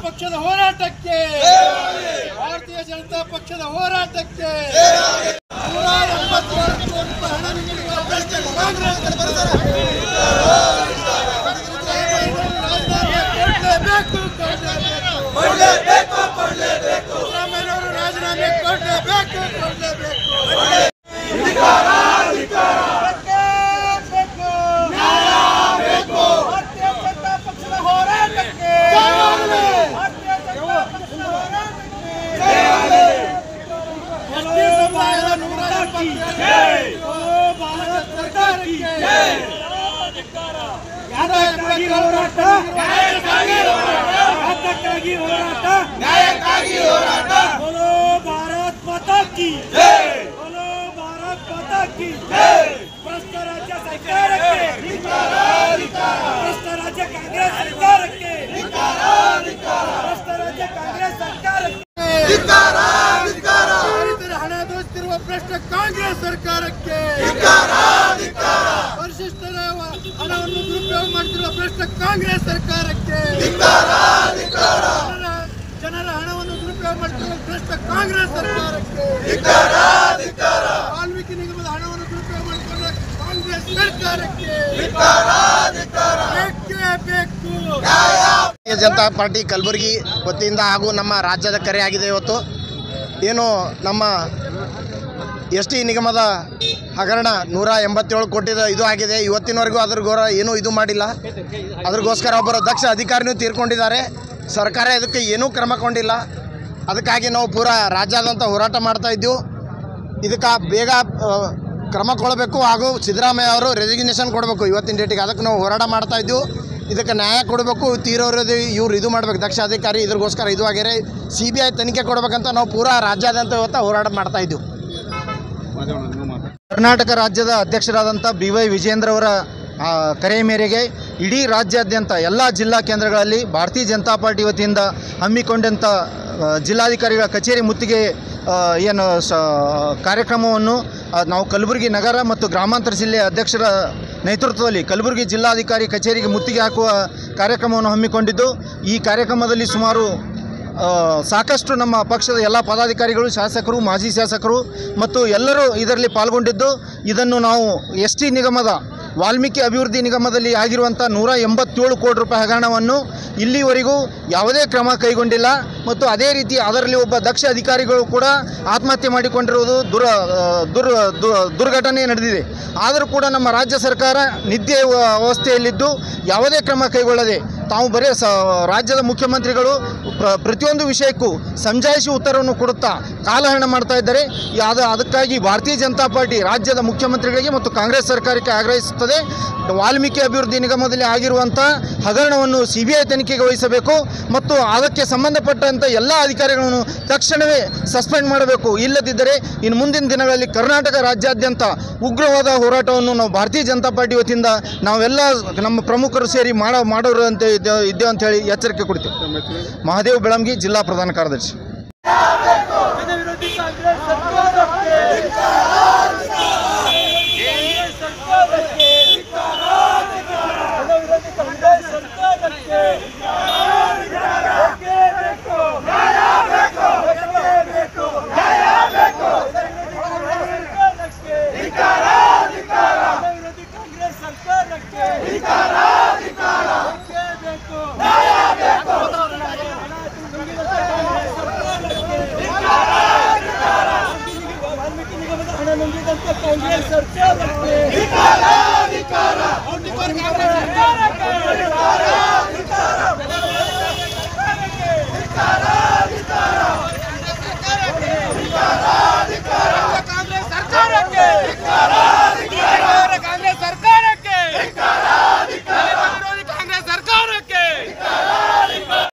ಪಕ್ಷದ ಹೋರಾಟಕ್ಕೆ ಭಾರತೀಯ ಜನತಾ ಪಕ್ಷದ ಹೋರಾಟಕ್ಕೆ 187 ಕೋಟಿ ರೂಪಾಯಿ ಹಣ ನೀಡುವ ಕಾಂಗ್ರೆಸ್ ಸಿದ್ದರಾಮಯ್ಯನವರು ರಾಜೀನಾಮೆ ಕೊಡಲೇಬೇಕು. भारत माता की बोलो, भारत माता की भ्रष्ट राज्य सरकारಕ್ಕೆ भ्रष्ट राज्य कांग्रेस सरकारಕ್ಕೆ भ्रष्ट राज्य कांग्रेस सरकारಕ್ಕೆ ರೈತರ ಹಣ ದೋಚುತ್ತಿರುವ ಭ್ರಷ್ಟ ಕಾಂಗ್ರೆಸ್ ಸರ್ಕಾರಕ್ಕೆ ಪರಿಶಿಷ್ಟರ ಹಣವನ್ನು ದುರುಪಯೋಗ ಮಾಡುತ್ತಿರುವ ಭ್ರಷ್ಟ ಕಾಂಗ್ರೆಸ್ ಸರ್ಕಾರಕ್ಕೆ ಜನರ ಹಣವನ್ನು ದುರುಪಯೋಗ ಮಾಡುತ್ತಿರುವ ಭ್ರಷ್ಟ ಕಾಂಗ್ರೆಸ್ ಸರ್ಕಾರಕ್ಕೆ ವಾಲ್ಮೀಕಿ ನಿಗಮದ ಹಣವನ್ನು ದುರುಪಯೋಗ ಮಾಡಿಕೊಳ್ಳುವ ಕಾಂಗ್ರೆಸ್ ಸರ್ಕಾರಕ್ಕೆ ಬೇಕು. ಭಾರತೀಯ ಜನತಾ ಪಾರ್ಟಿ ಕಲಬುರಗಿ ವತಿಯಿಂದ ಹಾಗೂ ನಮ್ಮ ರಾಜ್ಯದ ಕರೆ ಆಗಿದೆ. ಇವತ್ತು ಏನು ನಮ್ಮ ಎಸ್ ಟಿ ನಿಗಮದ ಹಗರಣ 187 ಕೋಟಿದ ಇದು ಆಗಿದೆ. ಇವತ್ತಿನವರೆಗೂ ಅದ್ರ ಏನೂ ಇದು ಮಾಡಿಲ್ಲ. ಅದ್ರಗೋಸ್ಕರ ಒಬ್ಬರು ದಕ್ಷ ಅಧಿಕಾರಿನೂ ತೀರ್ಕೊಂಡಿದ್ದಾರೆ. ಸರ್ಕಾರ ಇದಕ್ಕೆ ಏನೂ ಕ್ರಮ ಕೊಂಡಿಲ್ಲ. ಅದಕ್ಕಾಗಿ ನಾವು ಪೂರಾ ರಾಜ್ಯಾದ್ಯಂತ ಹೋರಾಟ ಮಾಡ್ತಾ ಇದ್ದೀವಿ. ಇದಕ್ಕೆ ಬೇಗ ಕ್ರಮ ಕೊಡಬೇಕು ಹಾಗೂ ಸಿದ್ದರಾಮಯ್ಯ ಅವರು ರೆಸಿಗ್ನೇಷನ್ ಕೊಡಬೇಕು ಇವತ್ತಿನ ಡೇಟಿಗೆ. ಅದಕ್ಕೆ ನಾವು ಹೋರಾಟ ಮಾಡ್ತಾ ಇದ್ದೀವಿ. ಇದಕ್ಕೆ ನ್ಯಾಯ ಕೊಡಬೇಕು. ತೀರೋರದು ಇವ್ರು ಇದು ಮಾಡಬೇಕು ದಕ್ಷ ಅಧಿಕಾರಿ. ಇದ್ರಗೋಸ್ಕರ ಇದು ಆಗ್ಯಾರೆ. CBI ತನಿಖೆ ಕೊಡಬೇಕಂತ ನಾವು ಪೂರಾ ರಾಜ್ಯಾದ್ಯಂತ ಇವತ್ತು ಹೋರಾಟ ಮಾಡ್ತಾ ಇದ್ದೀವಿ. ಕರ್ನಾಟಕ ರಾಜ್ಯದ ಅಧ್ಯಕ್ಷರಾದಂಥ BY ವಿಜೇಂದ್ರ ಅವರ ಕರೆ ಮೇರೆಗೆ ಇಡೀ ರಾಜ್ಯಾದ್ಯಂತ ಎಲ್ಲ ಜಿಲ್ಲಾ ಕೇಂದ್ರಗಳಲ್ಲಿ ಭಾರತೀಯ ಜನತಾ ಪಾರ್ಟಿ ವತಿಯಿಂದ ಹಮ್ಮಿಕೊಂಡಂಥ ಜಿಲ್ಲಾಧಿಕಾರಿಗಳ ಕಚೇರಿ ಮುತ್ತಿಗೆ ಏನು ಕಾರ್ಯಕ್ರಮವನ್ನು ನಾವು ಕಲಬುರಗಿ ನಗರ ಮತ್ತು ಗ್ರಾಮಾಂತರ ಜಿಲ್ಲೆಯ ಅಧ್ಯಕ್ಷರ ನೇತೃತ್ವದಲ್ಲಿ ಕಲಬುರಗಿ ಜಿಲ್ಲಾಧಿಕಾರಿ ಕಚೇರಿಗೆ ಮುತ್ತಿಗೆ ಹಾಕುವ ಕಾರ್ಯಕ್ರಮವನ್ನು ಹಮ್ಮಿಕೊಂಡಿದ್ದು, ಈ ಕಾರ್ಯಕ್ರಮದಲ್ಲಿ ಸುಮಾರು ಸಾಕಷ್ಟು ನಮ್ಮ ಪಕ್ಷದ ಎಲ್ಲ ಪದಾಧಿಕಾರಿಗಳು, ಶಾಸಕರು, ಮಾಜಿ ಶಾಸಕರು ಮತ್ತು ಎಲ್ಲರೂ ಇದರಲ್ಲಿ ಪಾಲ್ಗೊಂಡಿದ್ದು, ಇದನ್ನು ನಾವು ST ನಿಗಮದ ವಾಲ್ಮೀಕಿ ಅಭಿವೃದ್ಧಿ ನಿಗಮದಲ್ಲಿ ಆಗಿರುವಂಥ 187 ಕೋಟಿ ರೂಪಾಯಿ ಹಗರಣವನ್ನು ಇಲ್ಲಿವರೆಗೂ ಯಾವುದೇ ಕ್ರಮ ಕೈಗೊಂಡಿಲ್ಲ. ಮತ್ತು ಅದೇ ರೀತಿ ಅದರಲ್ಲಿ ಒಬ್ಬ ದಕ್ಷ ಅಧಿಕಾರಿಗಳು ಕೂಡ ಆತ್ಮಹತ್ಯೆ ಮಾಡಿಕೊಂಡಿರುವುದು ದುರ್ಘಟನೆ ನಡೆದಿದೆ. ಆದರೂ ಕೂಡ ನಮ್ಮ ರಾಜ್ಯ ಸರ್ಕಾರ ನಿದ್ದೆ ಅವಸ್ಥೆಯಲ್ಲಿದ್ದು ಯಾವುದೇ ಕ್ರಮ ಕೈಗೊಳ್ಳದೆ ತಾವು ಬರೀ ರಾಜ್ಯದ ಮುಖ್ಯಮಂತ್ರಿಗಳು ಪ್ರತಿಯೊಂದು ವಿಷಯಕ್ಕೂ ಸಮಜಾಯಿಷಿ ಉತ್ತರವನ್ನು ಕೊಡುತ್ತಾ ಕಾಲಹರಣ ಮಾಡ್ತಾ ಇದ್ದಾರೆ. ಅದಕ್ಕಾಗಿ ಭಾರತೀಯ ಜನತಾ ಪಾರ್ಟಿ ರಾಜ್ಯದ ಮುಖ್ಯಮಂತ್ರಿಗಳಿಗೆ ಮತ್ತು ಕಾಂಗ್ರೆಸ್ ಸರ್ಕಾರಕ್ಕೆ ಆಗ್ರಹಿಸುತ್ತದೆ, ವಾಲ್ಮೀಕಿ ಅಭಿವೃದ್ಧಿ ನಿಗಮದಲ್ಲಿ ಆಗಿರುವಂಥ ಹಗರಣವನ್ನು CBI ತನಿಖೆಗೆ ವಹಿಸಬೇಕು ಮತ್ತು ಅದಕ್ಕೆ ಸಂಬಂಧಪಟ್ಟಂಥ ಎಲ್ಲ ಅಧಿಕಾರಿಗಳನ್ನು ತಕ್ಷಣವೇ ಸಸ್ಪೆಂಡ್ ಮಾಡಬೇಕು. ಇಲ್ಲದಿದ್ದರೆ ಇನ್ನು ಮುಂದಿನ ದಿನಗಳಲ್ಲಿ ಕರ್ನಾಟಕ ರಾಜ್ಯಾದ್ಯಂತ ಉಗ್ರವಾದ ಹೋರಾಟವನ್ನು ನಾವು ಭಾರತೀಯ ಜನತಾ ಪಾರ್ಟಿ ವತಿಯಿಂದ ನಾವೆಲ್ಲ ನಮ್ಮ ಪ್ರಮುಖರು ಸೇರಿ ಮಾಡೋರು ಅಂತ ಇದ್ದೇವೆ ಅಂತ ಹೇಳಿ ಎಚ್ಚರಿಕೆ ಕೊಡ್ತೀವಿ. ಮಹಾದೇವ್ ಬೆಳಂಗಿ, ಜಿಲ್ಲಾ ಪ್ರಧಾನ ಕಾರ್ಯದರ್ಶಿ. ಕಾಂಗ್ರೆಸ್ ಸರ್ಕಾರ